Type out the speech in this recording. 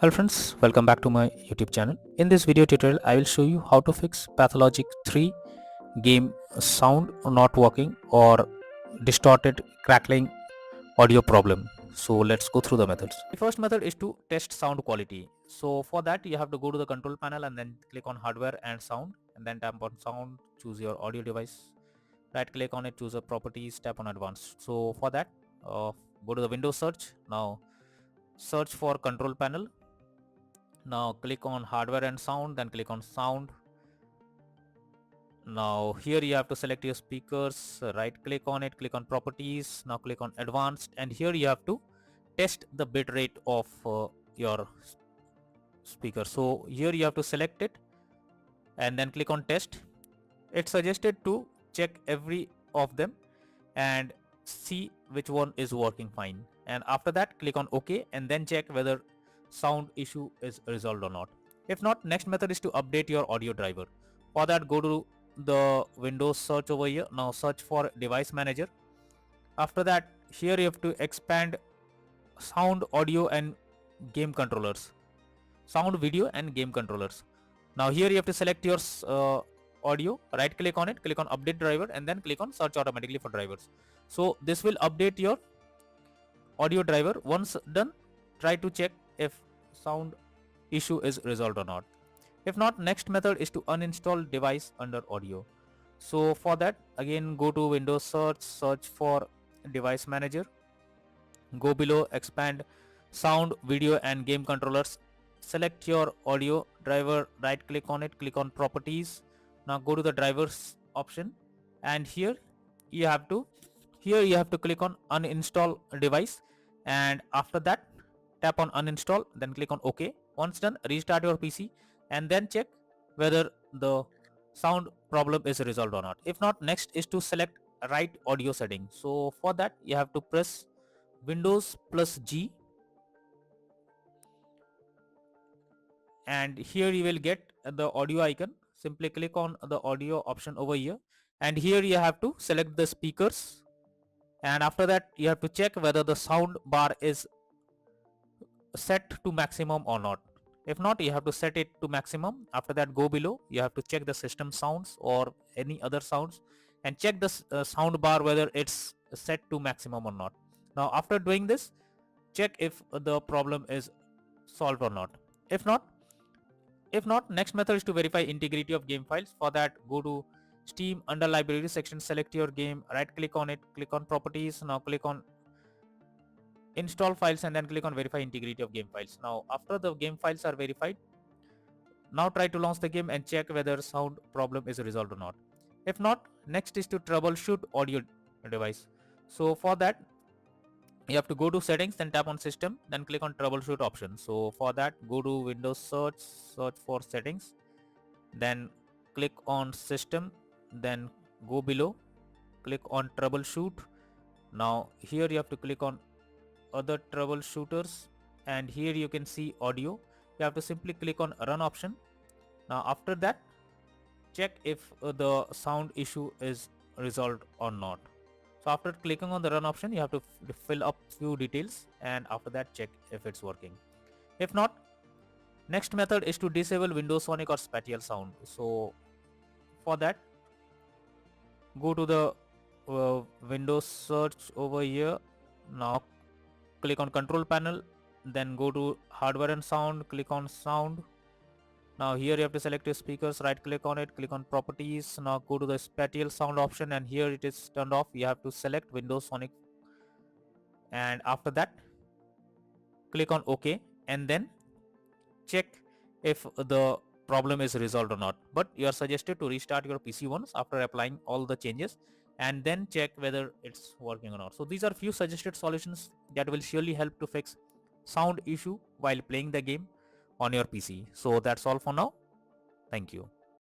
Hello friends, welcome back to my YouTube channel. In this video tutorial, I will show you how to fix Pathologic 3 game sound not working or distorted crackling audio problem. So let's go through the methods. The first method is to test sound quality. So for that you have to go to the control panel and then click on hardware and sound and then tap on sound, choose your audio device, right click on it, choose the properties, tap on advanced. So for that go to the Windows search. Now search for control panel. Now click on hardware and sound, then click on sound. Now here you have to select your speakers, right click on it, click on properties, now click on advanced, and here you have to test the bit rate of your speaker. So here you have to select it and then click on test. It's suggested to check every of them and see which one is working fine, and after that click on OK and then check whether sound issue is resolved or not. If not, next method is to update your audio driver. For that, go to the Windows search over here. Now search for device manager. After that, here you have to expand sound, audio and game controllers, sound, video and game controllers. Now here you have to select your audio, right click on it, click on update driver and then click on search automatically for drivers. So this will update your audio driver. Once done, try to check if sound issue is resolved or not. If not, next method is to uninstall device under audio. So for that, again go to Windows search, search for device manager, go below, expand sound, video and game controllers, select your audio driver, right click on it, click on properties. Now go to the drivers option and here you have to click on uninstall device, and after that tap on uninstall, then click on OK. Once done, restart your PC and then check whether the sound problem is resolved or not. If not, next is to select right audio setting. So for that you have to press Windows plus G and here you will get the audio icon. Simply click on the audio option over here and here you have to select the speakers, and after that you have to check whether the sound bar is set to maximum or not. If not, you have to set it to maximum. After that, go below, you have to check the system sounds or any other sounds and check the sound bar whether it's set to maximum or not. Now after doing this, check if the problem is solved or not. If not, next method is to verify integrity of game files. For that, go to Steam, under library section, select your game, right click on it, click on properties, now click on install files and then click on verify integrity of game files. Now after the game files are verified, now try to launch the game and check whether sound problem is resolved or not. If not, next is to troubleshoot audio device. So for that you have to go to settings, then tap on system, then click on troubleshoot option. So for that, go to Windows search, search for settings, then click on system, then go below, click on troubleshoot. Now here you have to click on other troubleshooters and here you can see audio. You have to simply click on run option. Now after that, check if the sound issue is resolved or not. So after clicking on the run option, you have to fill up few details and after that check if it's working. If not, next method is to disable Windows Sonic or spatial sound. So for that, go to the Windows search over here. Now click on control panel, then go to hardware and sound, click on sound. Now here you have to select your speakers, right click on it, click on properties. Now go to the spatial sound option and here it is turned off. You have to select Windows Sonic and after that click on OK and then check if the problem is resolved or not. But you are suggested to restart your PC once after applying all the changes and then check whether it's working or not. So these are few suggested solutions that will surely help to fix sound issue while playing the game on your PC. So that's all for now. Thank you.